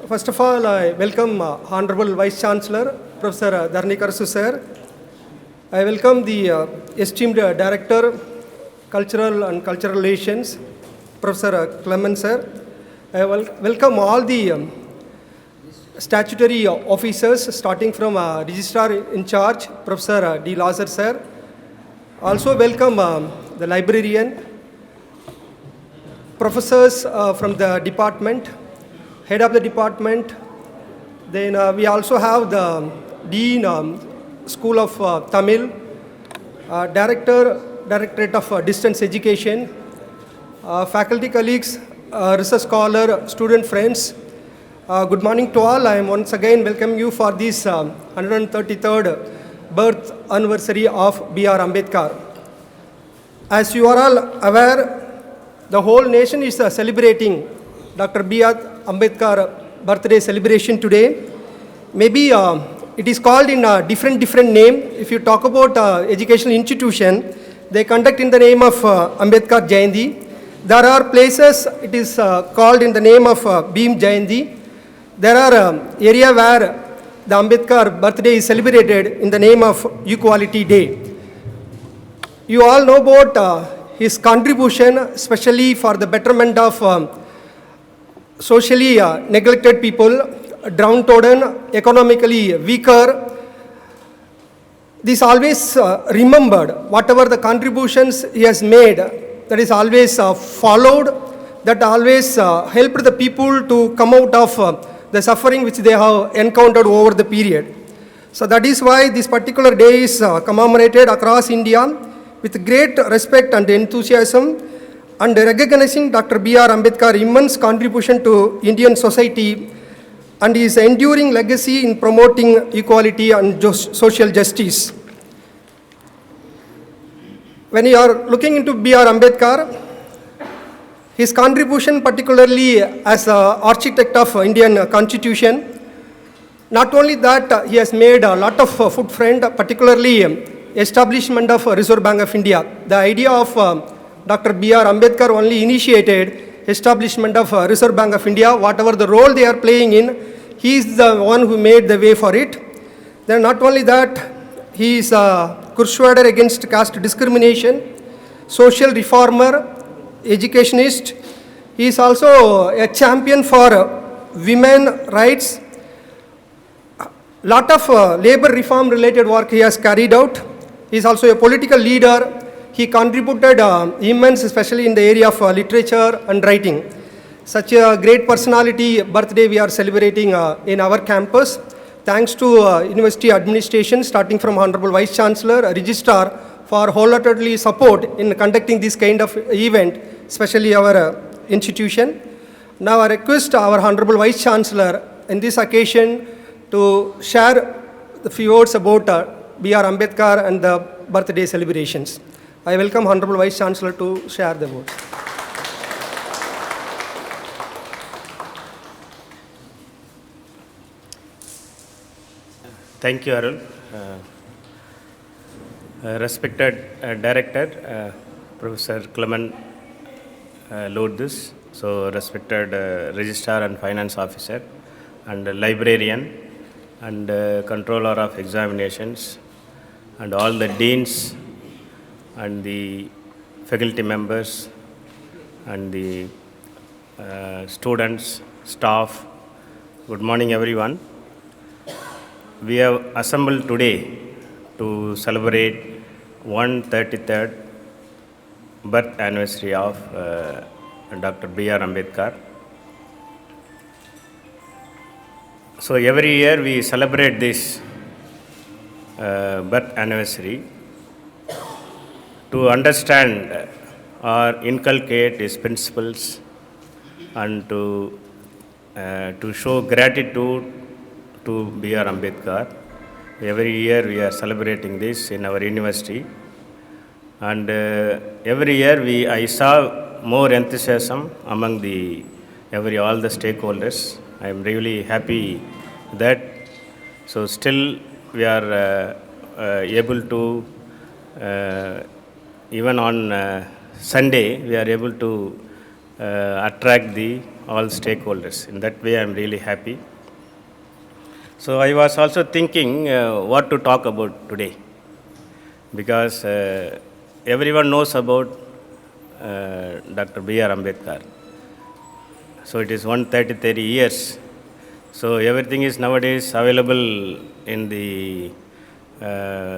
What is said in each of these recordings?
First of all, I welcome Honorable Vice Chancellor, Professor Dharnikar Sir. I welcome the esteemed Director, Cultural and Cultural Relations, Professor Clement Sir. I welcome all the statutory officers, starting from Registrar in Charge, Professor D. Lazar Sir. Also welcome the librarian, professors from the department, head of the department. Then we also have the Dean, School of Tamil, Directorate of Distance Education, faculty colleagues, research scholar, student friends. Good morning to all. I am once again welcoming you for this 133rd birth anniversary of B.R. Ambedkar. As you are all aware, the whole nation is celebrating Dr. B.R. Ambedkar birthday celebration today. Maybe it is called in a different name. If you talk about educational institution, they conduct in the name of Ambedkar Jayanti. There are places it is called in the name of Bhim Jayanti. There are area where the Ambedkar birthday is celebrated in the name of Equality Day. You all know about his contribution, especially for the betterment of socially neglected people, downtrodden, economically weaker. This always remembered, whatever the contributions he has made, that is always followed, that always helped the people to come out of the suffering which they have encountered over the period. So that is why this particular day is commemorated across India with great respect and enthusiasm, and recognizing Dr. B.R. Ambedkar's immense contribution to Indian society and his enduring legacy in promoting equality and social justice. When you are looking into B.R. Ambedkar, his contribution particularly as architect of Indian Constitution, not only that, he has made a lot of footprint, particularly establishment of Reserve Bank of India. The idea of Dr. B.R. Ambedkar only initiated establishment of Reserve Bank of India. Whatever the role they are playing in, he is the one who made the way for it. Then not only that, he is a crusader against caste discrimination, social reformer, educationist. He is also a champion for women rights. Lot of labor reform related work he has carried out. He is also a political leader. He contributed immense, especially in the area of literature and writing. Such a great personality birthday we are celebrating in our campus. Thanks to University administration, starting from Honorable Vice Chancellor, Registrar, for wholeheartedly support in conducting this kind of event, especially our institution. Now I request our Honorable Vice Chancellor in this occasion to share the few words about B.R. Ambedkar and the birthday celebrations. I welcome Honorable Vice Chancellor to share the words. Thank you, Arul. Respected Director, Professor Clement Lourdes, so respected Registrar and Finance Officer, and Librarian, and Controller of Examinations, and all the Deans, and the faculty members, and the students, staff. Good morning, everyone. We have assembled today to celebrate 133rd birth anniversary of Dr. B.R. Ambedkar. So every year we celebrate this birth anniversary to understand or inculcate his principles and to show gratitude to B.R. Ambedkar. Every year we are celebrating this in our university, and every year I saw more enthusiasm among all the stakeholders. I am really happy that. So still we are able to, even on Sunday, we are able to attract all stakeholders. In that way, I am really happy. So I was also thinking what to talk about today, because everyone knows about Dr. B.R. Ambedkar. So it is 133 years. So everything is nowadays available in the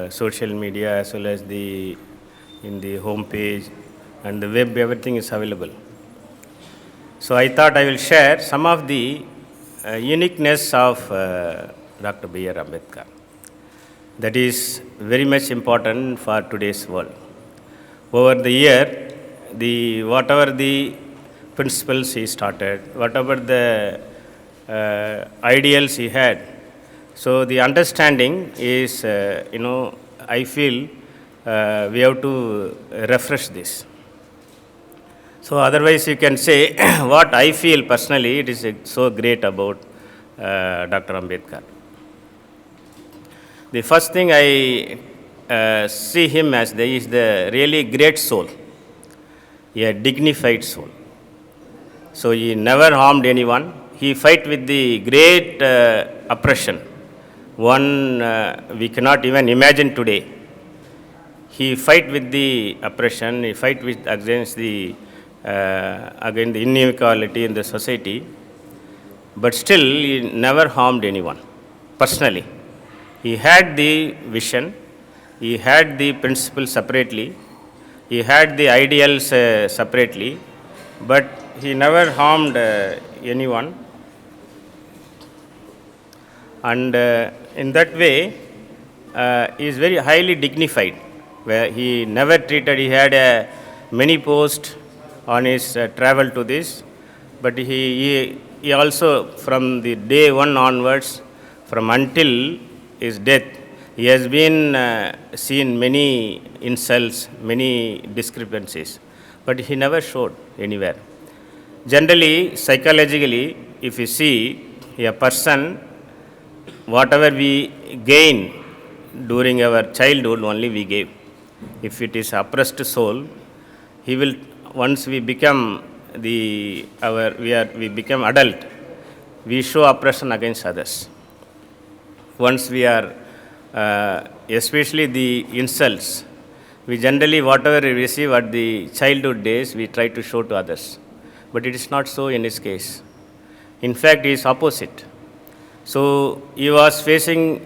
social media as well as in the home page and the web. Everything is available. So I thought I will share some of the uniqueness of Dr. B.R. Ambedkar. That is very much important for today's world. Over the year, whatever the principles he started, whatever the ideals he had, so the understanding is, I feel we have to refresh this. So otherwise you can say what I feel personally, it is so great about Dr. Ambedkar. The first thing I see him as is the really great soul, a dignified soul. So he never harmed anyone. He fight with the great oppression, one we cannot even imagine today. He fight with the oppression. He fight against the inequality in the society. But still, he never harmed anyone personally. He had the vision. He had the principles separately. He had the ideals separately. But he never harmed anyone. And in that way, he is very highly dignified, where he never treated, he had many posts on his travel to this, but he also, from the day one onwards, from until his death, he has been seen many insults, many discrepancies, but he never showed anywhere. Generally, psychologically, if you see a person, whatever we gain during our childhood, only we gave. If it is oppressed soul, he will, once we become we become adult, we show oppression against others. Once we are, especially the insults, we generally, whatever we receive at the childhood days, we try to show to others. But it is not so in his case. In fact, it is opposite. So he was facing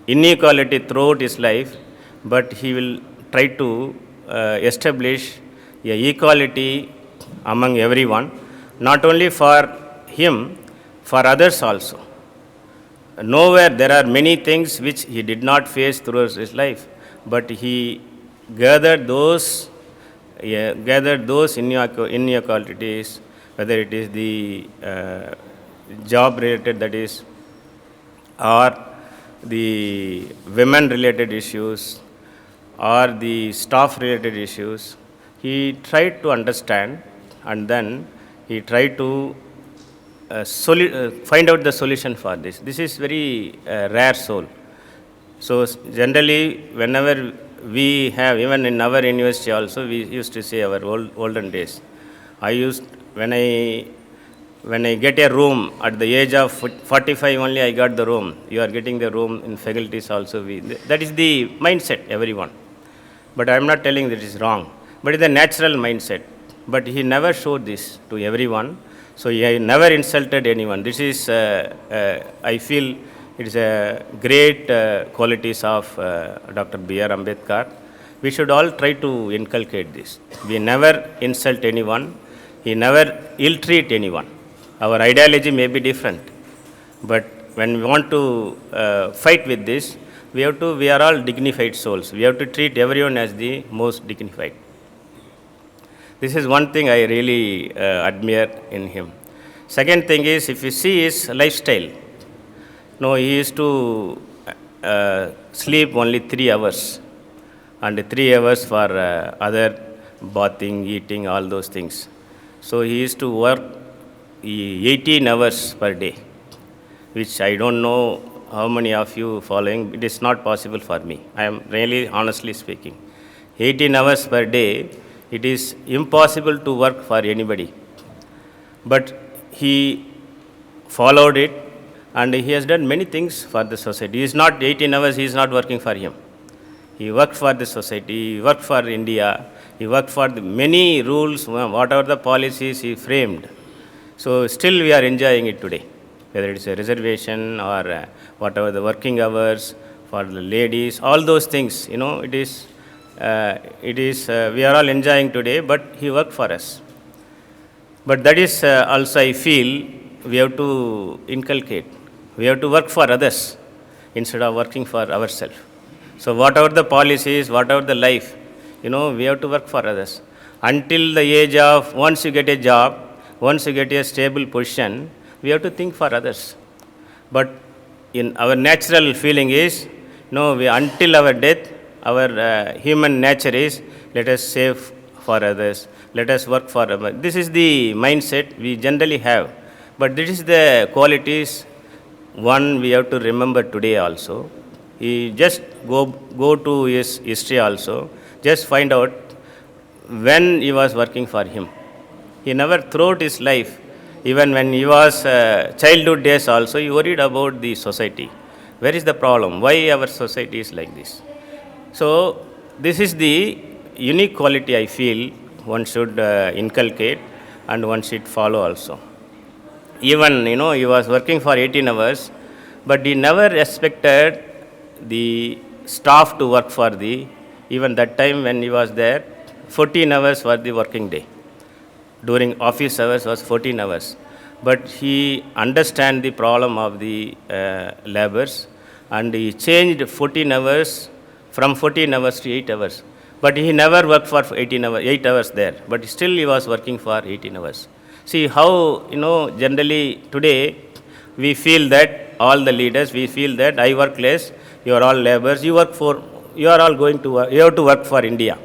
inequality throughout his life, but he will try to establish equality among everyone, not only for him, for others also. Nowhere there are many things which he did not face throughout his life, but he gathered those inequalities, whether it is the job related, that is, or the women related issues, or the staff related issues. He tried to understand, and then he tried to find out the solution for this. This is very rare soul. So generally, whenever we have, even in our university also, we used to say our olden days. When I get a room at the age of 45 only, I got the room. You are getting the room in faculties also. That is the mindset, everyone. But I am not telling that it is wrong. But it is a natural mindset. But he never showed this to everyone. So he never insulted anyone. This is, I feel, it is a great qualities of Dr. B.R. Ambedkar. We should all try to inculcate this. We never insult anyone. He never ill-treat anyone. Our ideology may be different, but when we want to fight with this, we are all dignified souls. We have to treat everyone as the most dignified. This is one thing I really admire in him. Second thing is, if you see his lifestyle, he used to sleep only 3 hours, and 3 hours for other bathing, eating, all those things. So he used to work 18 hours per day, which I don't know how many of you following. It is not possible for me. I am really honestly speaking. 18 hours per day, it is impossible to work for anybody. But he followed it, and he has done many things for the society. He is not 18 hours, he is not working for him. He worked for the society, he worked for India, he worked for the many rules, whatever the policies he framed. So still we are enjoying it today, whether it's a reservation or whatever the working hours for the ladies, all those things, we are all enjoying today, but he worked for us. But that is also, I feel, we have to inculcate. We have to work for others instead of working for ourselves. So whatever the policies, whatever the life, we have to work for others. Until the age of, once you get a job, once you get a stable position, we have to think for others. But in our natural feeling is, until our death, our human nature is, let us save for others, let us work for others. This is the mindset we generally have. But this is the qualities, one we have to remember today also. He just go to his history also, just find out when he was working for him. He never throughout his life, even when he was childhood days also, he worried about the society. Where is the problem? Why our society is like this? So this is the unique quality I feel one should inculcate and one should follow also. Even, he was working for 18 hours, but he never expected the staff to work for even that time when he was there, 14 hours was the working day. During office hours was 14 hours. But he understand the problem of the laborers, and he changed 14 hours from 14 hours to 8 hours. But he never worked for 8 hours there, but still he was working for 18 hours. See how, generally today we feel that all the leaders, we feel that I work less, you are all laborers, you are all going to work, you have to work for India.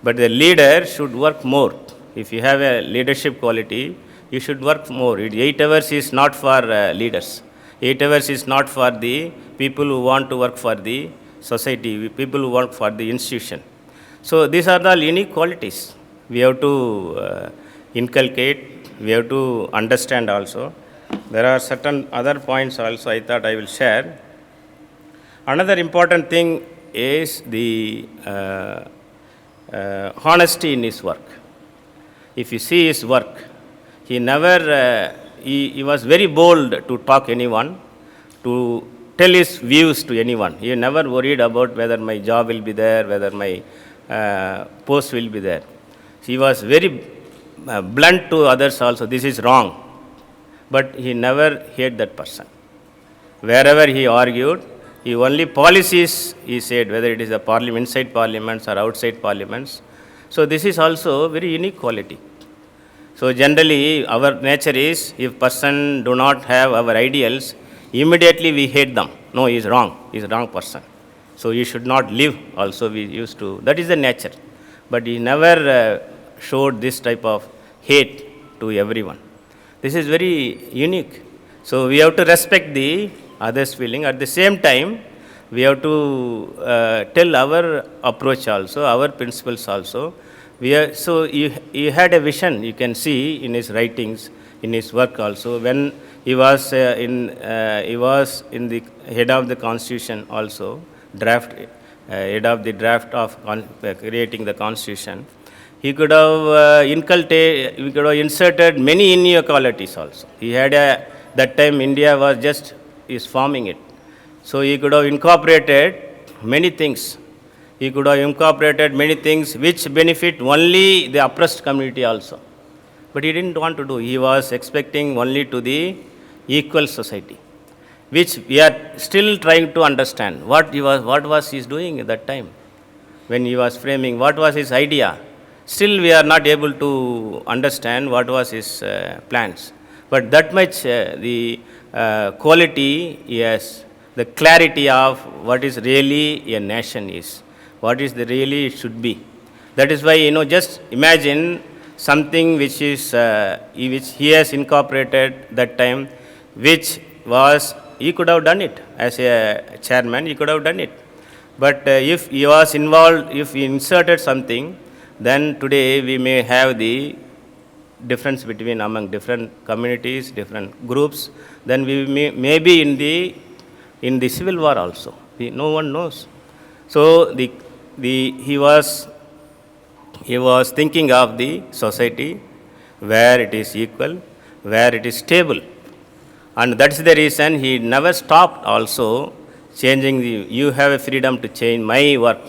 But the leader should work more. If you have a leadership quality, you should work more. 8 hours is not for leaders. 8 hours is not for the people who want to work for the society, people who work for the institution. So these are the unique qualities we have to inculcate, we have to understand also. There are certain other points also I thought I will share. Another important thing is the honesty in his work. If you see his work, he never, he was very bold to talk anyone, to tell his views to anyone. He never worried about whether my job will be there, whether my post will be there. He was very blunt to others also, this is wrong. But he never hate that person. Wherever he argued, he only policies he said, whether it is the parliament, inside parliaments or outside parliaments. So this is also very unique quality. So generally our nature is, if person do not have our ideals, immediately we hate them. No, he is wrong. He is a wrong person. So you should not live also, we used to. That is the nature. But he never showed this type of hate to everyone. This is very unique. So we have to respect the others' feeling. At the same time, we have to tell our approach also, our principles also. So he had a vision, you can see in his writings, in his work also. When he was in the head of the constitution also, head of the draft of creating the constitution. He could have inserted many inequalities also. He had that time India was is forming it. So he could have incorporated many things. He could have incorporated many things which benefit only the oppressed community also. But he didn't want to do. He was expecting only to the equal society, which we are still trying to understand. What was he doing at that time? When he was framing, what was his idea? Still we are not able to understand what was his plans. But that much the quality, yes, the clarity of what is really a nation is, what is the really should be. That is why, just imagine something which he has incorporated that time, which was, he could have done it as a chairman, he could have done it. But if he was involved, if he inserted something, then today we may have the difference between among different communities, different groups, then we may be in the civil war also. No one knows. So he was thinking of the society where it is equal, where it is stable. And that's the reason he never stopped also changing you have a freedom to change my work.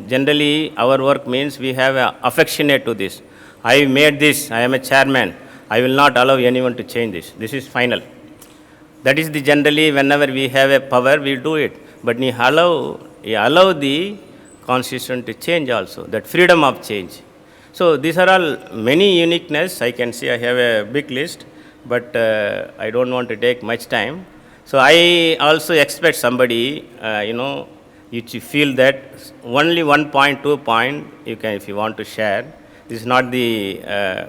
Generally, our work means we have a affectionate to this. I made this, I am a chairman. I will not allow anyone to change this. This is final. That is the generally whenever we have a power, we do it. But we allow the constitution to change also, that freedom of change. So these are all many uniqueness. I can see I have a big list, but I don't want to take much time. So I also expect somebody, you feel that only 1 point, 2 point, you can, if you want to share. This is not the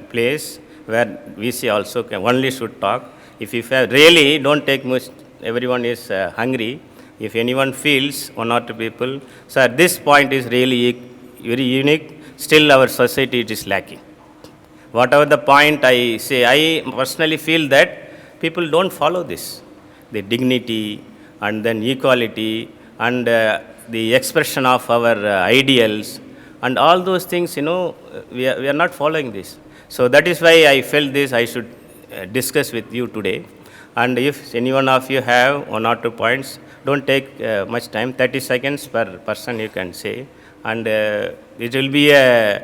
place where VC also only should talk. If you really don't take much, everyone is hungry. If anyone feels, one or two people, so this point is really very unique, still our society it is lacking. Whatever the point I say, I personally feel that people don't follow this. The dignity and then equality and the expression of our ideals and all those things, we are not following this. So that is why I felt this I should discuss with you today. And if any one of you have 1 or 2 points, don't take much time, 30 seconds per person you can say. And it will be a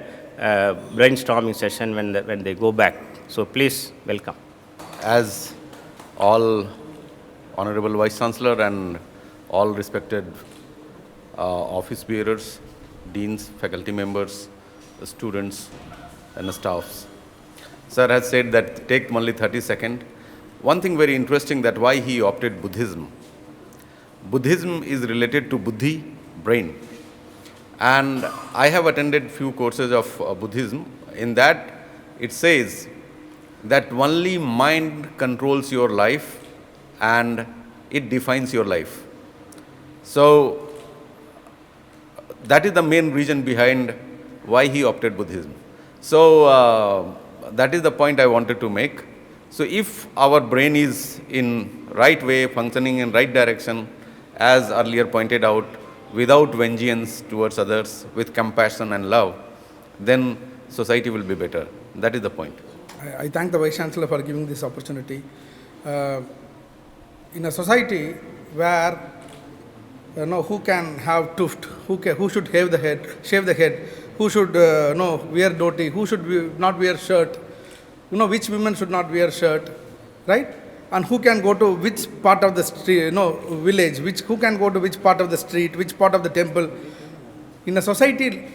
brainstorming session when they go back. So please welcome. As all Honorable Vice Chancellor and all respected office bearers, deans, faculty members, students and staffs. Sir has said that take only 30 seconds. One thing very interesting that why he opted Buddhism. Buddhism is related to Buddhi, brain. And I have attended few courses of Buddhism. In that it says that only mind controls your life and it defines your life. So that is the main reason behind why he opted Buddhism. So that is the point I wanted to make. So if our brain is in right way, functioning in right direction, as earlier pointed out, without vengeance towards others, with compassion and love, then society will be better. That is the point. I thank the Vice Chancellor for giving this opportunity. In a society where who can have tuft, who should shave the head, who should wear dhoti, who should not wear shirt, which women should not wear shirt, right? And who can go to which part of the street, village, who can go to which part of the street, which part of the temple. In a society,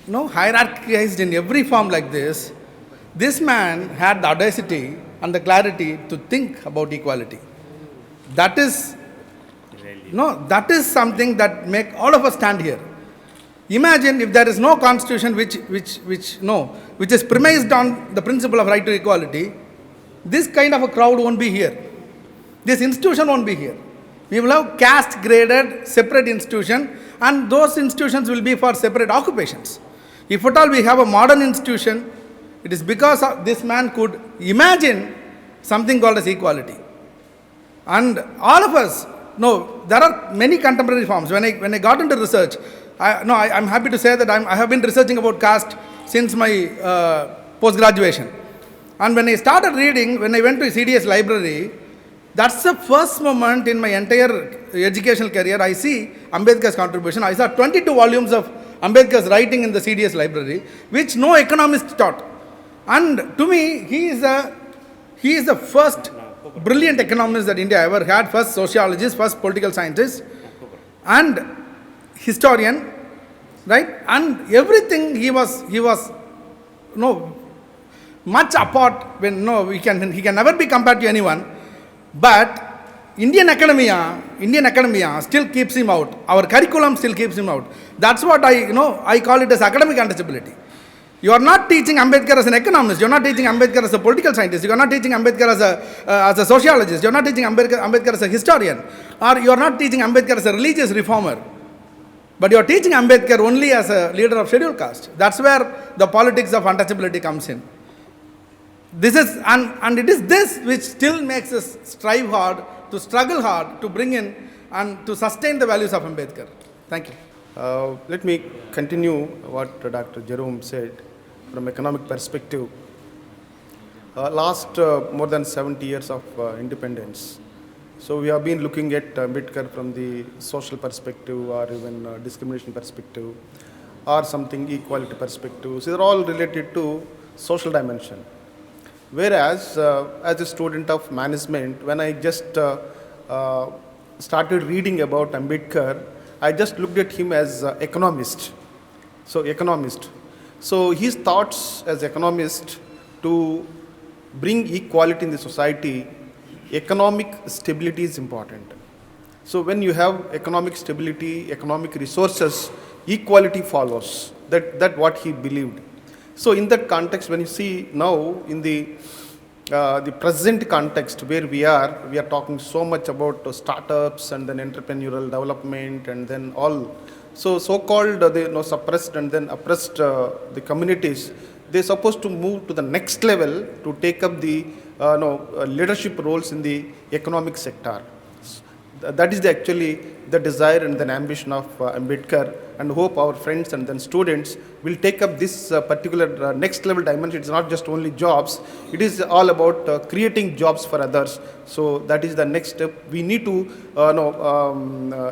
hierarchized in every form like this man had the audacity and the clarity to think about equality. That is, that is something that make all of us stand here. Imagine if there is no constitution which is premised on the principle of right to equality, this kind of a crowd won't be here. This institution won't be here. We will have caste graded separate institution, and those institutions will be for separate occupations. If at all we have a modern institution, it is because this man could imagine something called as equality. And all of us, there are many contemporary forms. When I got into research, I'm happy to say that I have been researching about caste since my post-graduation. And when I started reading, when I went to CDS library, that's the first moment in my entire educational career I see Ambedkar's contribution. I saw 22 volumes of Ambedkar's writing in the CDS library, which no economist taught. And to me, he is the first brilliant economist that India ever had, first sociologist, first political scientist, and historian, right? And everything he was much apart when he can never be compared to anyone. But Indian academia still keeps him out. Our curriculum still keeps him out. That's what I call it as academic untouchability. You are not teaching Ambedkar as an economist. You are not teaching Ambedkar as a political scientist. You are not teaching Ambedkar as a sociologist. You are not teaching Ambedkar as a historian. Or you are not teaching Ambedkar as a religious reformer. But you are teaching Ambedkar only as a leader of scheduled caste. That's where the politics of untouchability comes in. This is, and it is this which still makes us strive hard, to struggle hard, to bring in and to sustain the values of Ambedkar. Thank you. Let me continue what Dr. Jerome said from economic perspective. Last more than 70 years of independence. So we have been looking at Ambedkar from the social perspective or even discrimination perspective or something equality perspective. So they're all related to social dimension. Whereas as a student of management, when I just started reading about Ambedkar, I just looked at him as economist. So economist. So his thoughts as economist to bring equality in the society, economic stability is important. So when you have economic stability, economic resources, equality follows. That what he believed. So in that context, when you see now in the present context where we are talking so much about startups and then entrepreneurial development and then all. So-called suppressed and then oppressed the communities, they're supposed to move to the next level to take up the leadership roles in the economic sector. That is actually the desire and the ambition of Ambedkar, and hope our friends and then students will take up this particular next level dimension. It's not just only jobs, it is all about creating jobs for others. So that is the next step we need to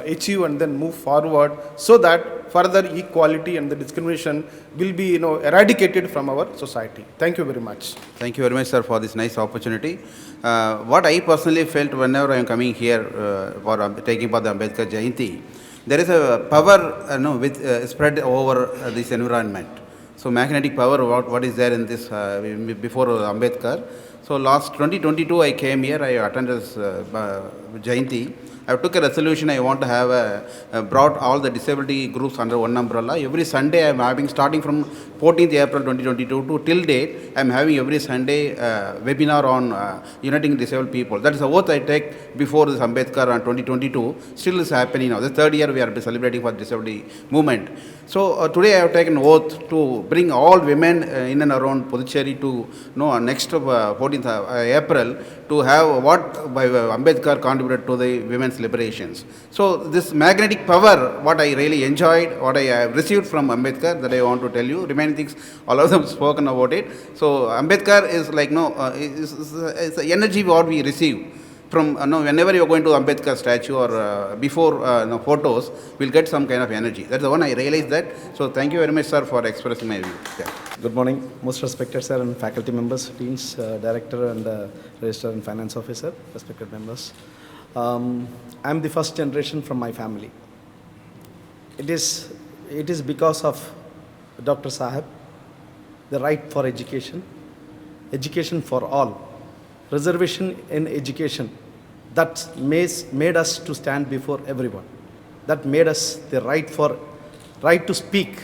achieve and then move forward, so that further equality and the discrimination will be eradicated from our society. Thank you very much. Thank you very much, sir, for this nice opportunity. What I personally felt whenever I am coming here for taking part the Ambedkar Jayanti, there is a power with spread over this environment. So magnetic power, what is there in this before Ambedkar. So last 2022 I came here, I attended Jayanti. I took a resolution, I want to have brought all the disability groups under one umbrella. Every Sunday I am having, starting from 14th April 2022 to till date, I am having every Sunday webinar on uniting disabled people. That is the oath I take before this Ambedkar on 2022. Still is happening now. The third year we are celebrating for disability movement. So today I have taken oath to bring all women in and around Pondicherry to next 14th April to have what by Ambedkar contributed to the women's liberations. So this magnetic power, what I really enjoyed, what I have received from Ambedkar, that I want to tell you. Remaining things, all of them spoken about it. So Ambedkar is like it's the energy what we receive from whenever you are going to Ambedkar statue or before photos, we'll get some kind of energy. That's the one I realized that. So thank you very much, sir, for expressing my view. Yeah. Good morning, most respected sir and faculty members, deans, director and register and finance officer, respected members. I am the first generation from my family. It is because of Dr. Saheb, the right for education, education for all, reservation in education, that made us to stand before everyone. That made us the right to speak.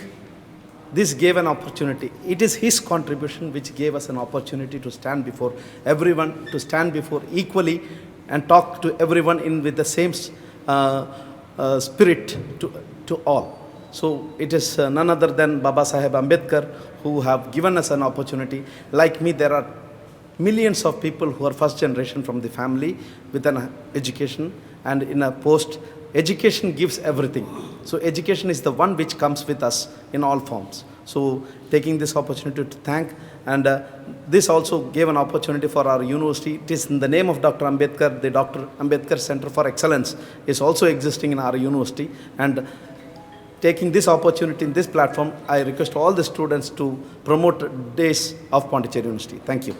This gave an opportunity. It is his contribution which gave us an opportunity to stand before everyone, to stand before equally and talk to everyone with the same spirit to all. So it is none other than Baba Saheb Ambedkar who have given us an opportunity. Like me, there are millions of people who are first generation from the family with an education, and in a post, education gives everything. So education is the one which comes with us in all forms. So taking this opportunity to thank, and this also gave an opportunity for our university. It is in the name of Dr. Ambedkar. The Dr. Ambedkar Center for Excellence is also existing in our university, and taking this opportunity in this platform, I request all the students to promote days of Pondicherry University. Thank you.